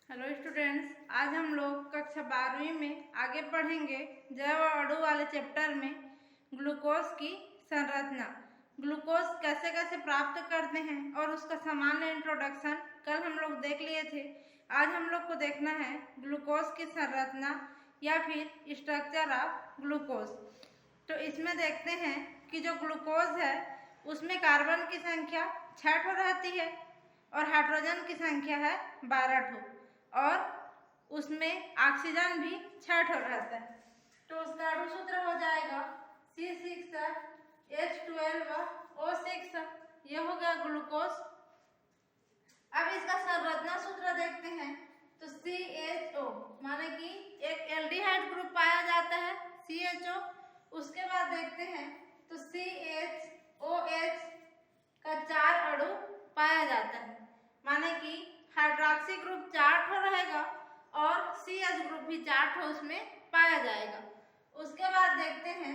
Hello students, आज हम लोग कक्षा 12वीं में आगे पढ़ेंगे जैव अणु वाले चैप्टर में ग्लूकोज की संरचना। ग्लूकोज कैसे कैसे प्राप्त करते हैं और उसका सामान्य इंट्रोडक्शन कल हम लोग देख लिए थे। आज हम लोग को देखना है ग्लूकोज की संरचना या फिर स्ट्रक्चर ऑफ ग्लूकोज। तो इसमें देखते हैं कि जो ग्लूकोज है उसमें कार्बन की संख्या 6 ठो रहती है और हाइड्रोजन की संख्या है 12 ठो और उसमें ऑक्सीजन भी 6 ठो रहता है। तो उसका अणु सूत्र हो जाएगा C6H12O6। ये हो गया ग्लूकोज। अब इसका संरचना सूत्र देखते हैं तो CHO माने कि एक एल्डिहाइड ग्रुप पाया जाता है CHO। उसके बाद देखते हैं तो CHOH का 4 अणु पाया जाता है, माने कि हाइड्रोक्सी ग्रुप 4 ठो रहेगा और CH ग्रुप भी 4 ठो उसमें पाया जाएगा। उसके बाद देखते हैं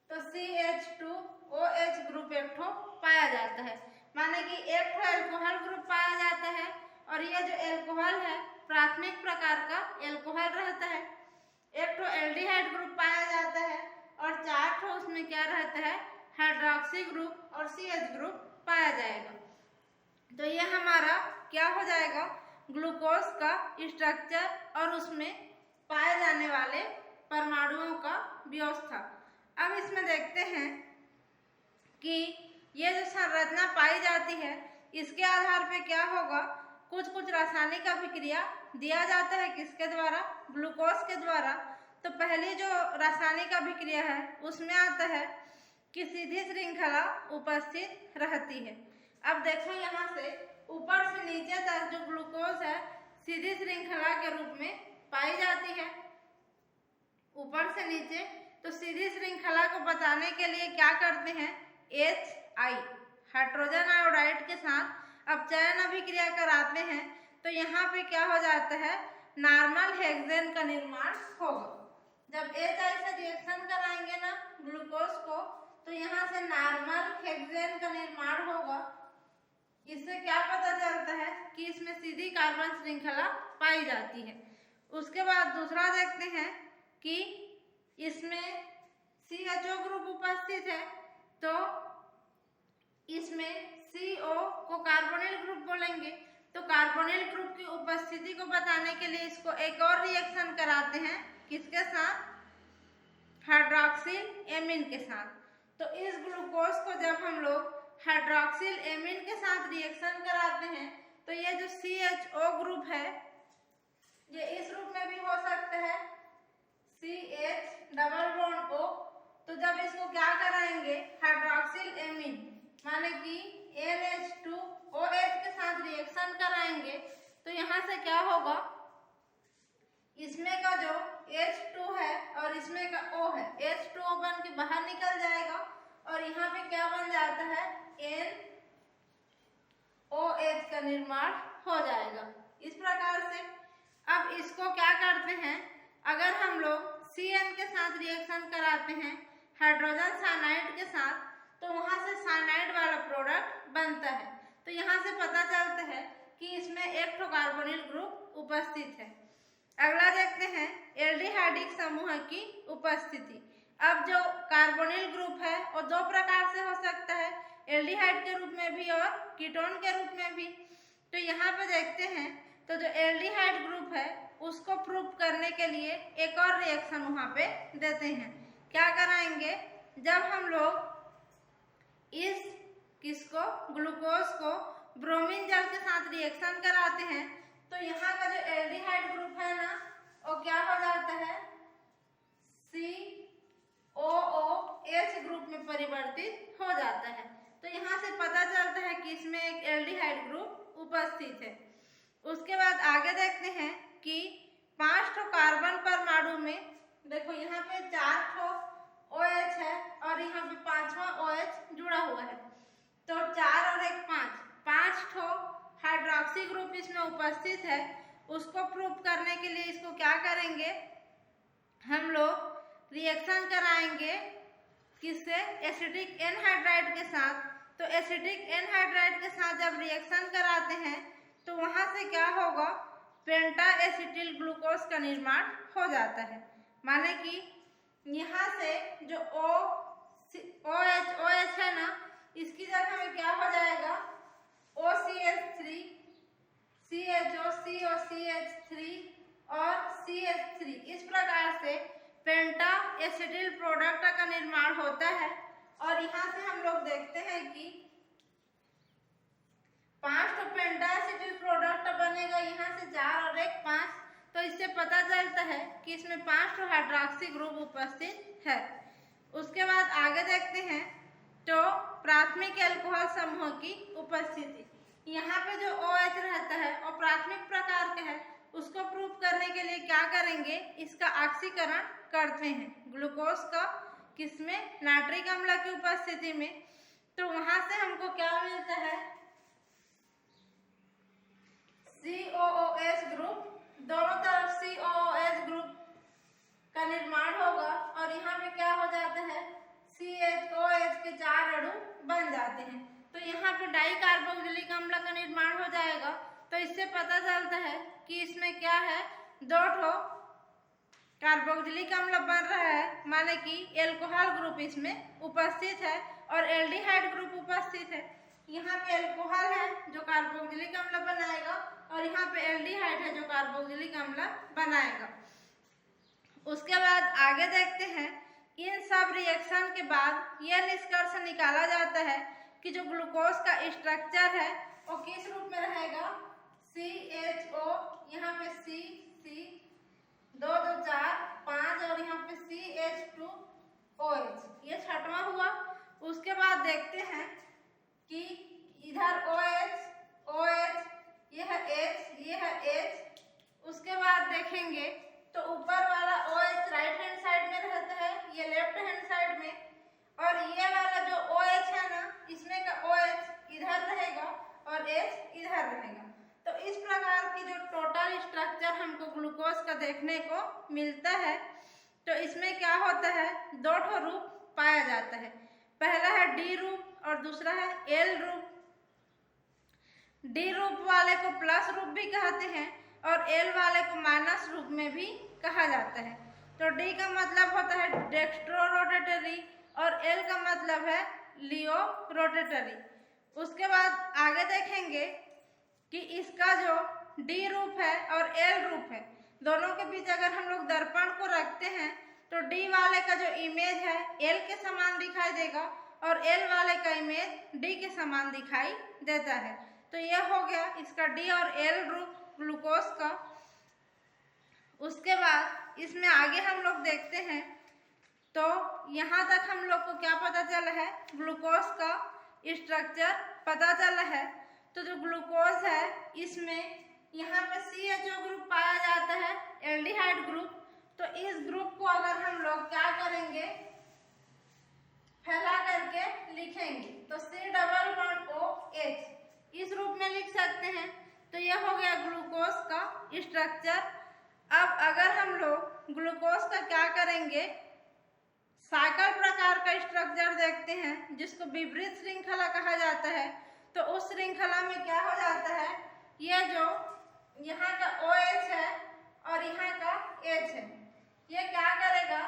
तो CH2OH ग्रुप 1 ठो पाया जाता है, माने कि 1 ठो एल्कोहल ग्रुप पाया जाता है और यह जो एल्कोहल है प्राथमिक प्रकार का एल्कोहल रहता है। 1 ठो एल्डिहाइड ग्रुप पाया जाता है और 4 ठो उसमें क्या रहता है, हाइड्रोक्सी ग्रुप और CH ग्रुप पाया जाएगा। तो ये हमारा क्या हो जाएगा, ग्लूकोज का स्ट्रक्चर और उसमें पाए जाने वाले परमाणुओं का व्यवस्था। अब इसमें देखते हैं कि ये जो संरचना पाई जाती है इसके आधार पे क्या होगा, कुछ रासायनिक अभिक्रिया दिया जाता है किसके द्वारा, ग्लूकोज के द्वारा। तो पहली जो रासायनिक अभिक्रिया है उसमें आता है कि सीधी श्रृंखला उपस्थित रहती है। अब देखो यहाँ से ऊपर से नीचे तक जो ग्लूकोज है सीधी श्रृंखला के रूप में पाई जाती है, ऊपर से नीचे। तो सीधी श्रृंखला को बताने के लिए क्या करते हैं, HI हाइड्रोजन आयोडाइड के साथ अब चयन अभिक्रिया कराते हैं तो यहाँ पे क्या हो जाता है, नॉर्मल हेक्सेन का निर्माण होगा। जब HI से रिएक्शन कराएंगे ना ग्लूकोज को तो यहाँ से नॉर्मल हेक्सेन का निर्माण होगा। इससे क्या पता चलता है कि इसमें सीधी कार्बन श्रृंखला पाई जाती है। उसके बाद दूसरा देखते हैं कि इसमें CHO ग्रुप उपस्थित है तो इसमें CO को कार्बोनिल ग्रुप बोलेंगे। तो कार्बोनिल ग्रुप की उपस्थिति को बताने के लिए इसको एक और रिएक्शन कराते हैं, किसके साथ, हाइड्रोक्सिल एमीन के साथ। तो इस ग्लूकोज को जब हम लोग हाइड्रोक्सिल एमीन के साथ रिएक्शन कराते हैं तो ये जो CHO ग्रुप है ये इस रूप में भी हो सकता है CH डबल बॉन्ड O। तो जब इसको क्या कराएंगे, हाइड्रोक्सिल एमीन माने कि NH2OH के साथ रिएक्शन कराएंगे तो यहाँ से क्या होगा, इसमें का जो H2 है और इसमें का O है, H2O बन के बाहर निकल जाएगा और यहाँ पे क्या बन जाता है, NOH का निर्माण हो जाएगा। इस प्रकार से अब इसको क्या करते हैं, अगर हम लोग CN के साथ रिएक्शन कराते हैं हाइड्रोजन साइनाइड के साथ तो वहां से साइनाइड वाला प्रोडक्ट बनता है। तो यहाँ से पता चलता है कि इसमें 1 ठो कार्बोनिल ग्रुप उपस्थित है। अगला देखते हैं एल्डिहाइडिक समूह की उपस्थिति। अब जो कार्बोनिल ग्रुप है वो 2 प्रकार से हो सकता है, एल्डिहाइड के रूप में भी और कीटोन के रूप में भी। तो यहाँ पे देखते हैं तो जो एल्डिहाइड ग्रुप है उसको प्रूव करने के लिए एक और रिएक्शन वहाँ पे देते हैं। क्या कराएंगे, जब हम लोग इस किसको, ग्लूकोज को ब्रोमीन जल के साथ रिएक्शन कराते हैं तो यहाँ का जो एल्डिहाइड ग्रुप है ना वो क्या हो जाता है, COOH ग्रुप में परिवर्तित हो जाता है। तो यहाँ से पता चलता है कि इसमें एक एल्डिहाइड ग्रुप उपस्थित है। उसके बाद आगे देखते हैं कि 5 ठो कार्बन परमाणु में देखो यहाँ पे 4 ठो OH है और यहाँ पे 5वां OH जुड़ा हुआ है। तो 4 और 1 5 ठो हाइड्रोक्सी ग्रुप इसमें उपस्थित है। उसको प्रूव करने के लिए इसको क्या करेंगे, हम लोग रिएक्शन कराएंगे किससे, एसिटिक एनहाइड्राइड के साथ। तो एसिटिक एनहाइड्राइड के साथ जब रिएक्शन कराते हैं तो वहां से क्या होगा, पेंटा एसिटिल ग्लूकोज का निर्माण हो जाता है। माने कि यहाँ से जो OH है ना, इसकी जगह में क्या हो जाएगा, OCH3, CHO, COCH3 और CH3। इस प्रकार से पेंटा एसिटिल प्रोडक्ट का निर्माण होता है। और यहाँ से हम लोग देखते हैं कि 5 तो पेंटा एसिटिल प्रोडक्ट बनेगा, यहाँ से 4 और 1 5। तो इससे पता चलता है कि इसमें 5 तो हाइड्रॉक्सी ग्रुप उपस्थित है। उसके बाद आगे देखते हैं तो प्राथमिक एल्कोहल समूह की उपस्थिति। यहाँ पे जो OH रहता है और प्राथमिक प्रकार का है, उसको प्रूव करने के लिए क्या करेंगे, इसका ऑक्सीकरण करते हैं ग्लूकोज का, किसमें, नाइट्रिक अम्ल की उपस्थिति में। तो वहां से हमको क्या मिलता है, COOH ग्रुप, दोनों तरफ COOH ग्रुप का निर्माण होगा और यहाँ पे क्या हो जाता है, CHOH के 4 अणु बन जाते हैं। तो यहाँ पे डाई कार्बोक्सिलिक अम्ल का निर्माण हो जाएगा। तो इससे पता चलता है कि इसमें क्या है, 2 ठो कार्बोक्सिलिक अम्ल बन रहा है, माने कि एल्कोहल ग्रुप इसमें उपस्थित है और एल्डिहाइड ग्रुप उपस्थित है। यहाँ पे एल्कोहल है जो कार्बोक्सिलिक अम्ल बनाएगा और यहाँ पे एल्डिहाइड है जो कार्बोक्सिलिक अम्ल बनाएगा। उसके बाद आगे देखते हैं, इन सब रिएक्शन के बाद यह निष्कर्ष निकाला जाता है कि जो ग्लूकोज का स्ट्रक्चर है वो किस रूप में रहेगा, CHO, यहाँ पे C 2 2 4 5 और यहाँ पे CH2OH, ये 6वां हुआ। उसके बाद देखते हैं कि इधर OH, यह H, यह H। उसके बाद देखेंगे तो ऊपर वाला OH राइट हैंड साइड में रहता है, ये लेफ्ट हैंड साइड में, और ये वाला जो OH है ना, इसमें का OH इधर रहेगा और H इधर रहेगा। तो इस प्रकार की जो टोटल स्ट्रक्चर हमको ग्लूकोज का देखने को मिलता है। तो इसमें क्या होता है, 2 ठो रूप पाया जाता है। पहला है D रूप और दूसरा है L रूप। D रूप वाले को प्लस रूप भी कहते हैं और L वाले को माइनस रूप में भी कहा जाता है। तो D का मतलब होता है डेक्स्ट्रो रोटेटरी और L का मतलब है लियो रोटेटरी। उसके बाद आगे देखेंगे कि इसका जो D रूप है और L रूप है, दोनों के बीच अगर हम लोग दर्पण को रखते हैं तो D वाले का जो इमेज है L के समान दिखाई देगा और L वाले का इमेज D के समान दिखाई देता है। तो यह हो गया इसका D और L रूप ग्लूकोज का। उसके बाद इसमें आगे हम लोग देखते हैं तो यहाँ तक हम लोग को क्या पता चला है, ग्लूकोज का स्ट्रक्चर पता चला है। तो जो ग्लूकोज है इसमें यहाँ पे CHO ग्रुप पाया जाता है, एल्डिहाइड ग्रुप। तो इस ग्रुप को अगर हम लोग क्या करेंगे, फैला करके लिखेंगे तो C+OH इस रूप में लिख सकते हैं। तो यह हो गया ग्लूकोज का स्ट्रक्चर। अब अगर हम लोग ग्लूकोज का क्या करेंगे, साइकिल प्रकार का स्ट्रक्चर देखते हैं जिसको विपरीत श्रृंखला कहा जाता है। तो उस श्रृंखला में क्या हो जाता है, ये जो यहाँ का OH है और यहाँ का H है, ये क्या करेगा,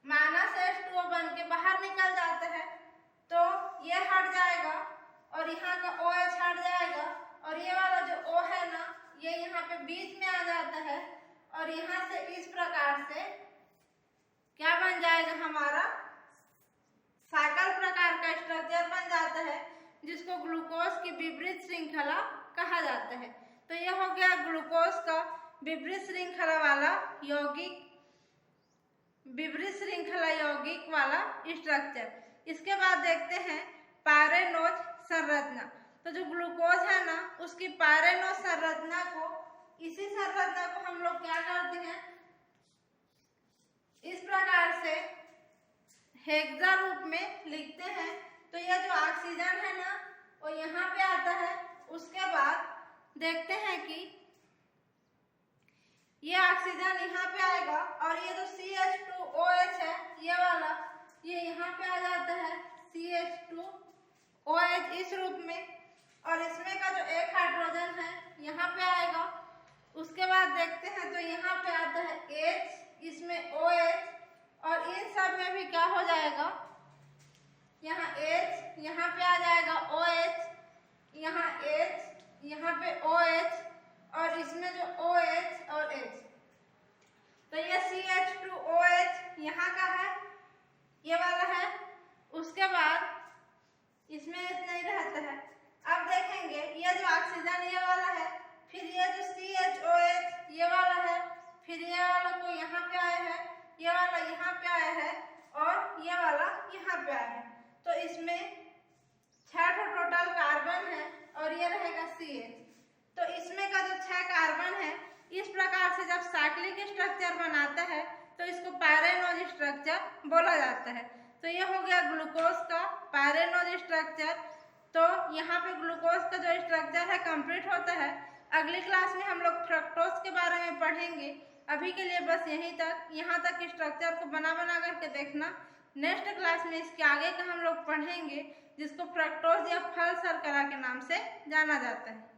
-H2O बन के बाहर निकल जाता है। तो ये हट जाएगा और यहाँ का OH हट जाएगा और ये वाला जो O है ना, ये यहाँ पे बीच में आ जाता है और यहाँ से इस प्रकार से क्या बन जाएगा, हमारा साइकिल प्रकार का स्ट्रक्चर बन जाता है जिसको ग्लूकोज की विपरीत श्रृंखला कहा जाता है। तो यह हो गया ग्लूकोज का विपरीत श्रृंखला वाला यौगिक, विपरीत श्रृंखला यौगिक वाला स्ट्रक्चर। इसके बाद देखते हैं पायरेनोज संरचना। तो जो ग्लूकोज है ना, उसकी पायरेनोज संरचना को, इसी संरचना को हम लोग क्या करते हैं, इस प्रकार से हेक्सा रूप में लिखते हैं। तो यह जो ऑक्सीजन है ना, वो यहाँ पे आता है। उसके बाद देखते हैं कि ये ऑक्सीजन यहाँ पे आएगा और ये जो CH2OH है, ये वाला, ये यहाँ पे आ जाता है CH2OH इस रूप में, और इसमें का जो एक हाइड्रोजन है यहाँ पे आएगा देखते हैं तो यहाँ पे आता है H, इसमें OH, और इन सब में भी क्या हो जाएगा, यहाँ H, यहाँ पे आ जाएगा OH, यहाँ H, यहाँ पे OH, और इसमें जो OH और H, तो ये CH2OH यहाँ का है, ये वाला है। उसके बाद इसमें इतना ही रहता है। अब देखेंगे ये जो ऑक्सीजन ये वाला है, फिर ये जो CHOH ये वाला है, फिर ये वाला को यहाँ पे आया है, ये वाला यहाँ पे आया है, और ये वाला यहाँ पे आया है। तो इसमें 6 टोटल कार्बन है और ये रहेगा CH। तो इसमें का जो 6 कार्बन है, इस प्रकार से जब साइक्लिक स्ट्रक्चर बनाता है तो इसको पायरेनोज स्ट्रक्चर बोला जाता है। तो ये हो गया ग्लूकोज का पायरेनोज स्ट्रक्चर। तो यहाँ पे ग्लूकोज का जो स्ट्रक्चर है कंप्लीट होता है। अगली क्लास में हम लोग फ्रक्टोज के बारे में पढ़ेंगे। अभी के लिए बस यहीं तक, यहाँ तक स्ट्रक्चर को बना करके देखना। नेक्स्ट क्लास में इसके आगे का हम लोग पढ़ेंगे, जिसको फ्रक्टोज या फल शर्करा के नाम से जाना जाता है।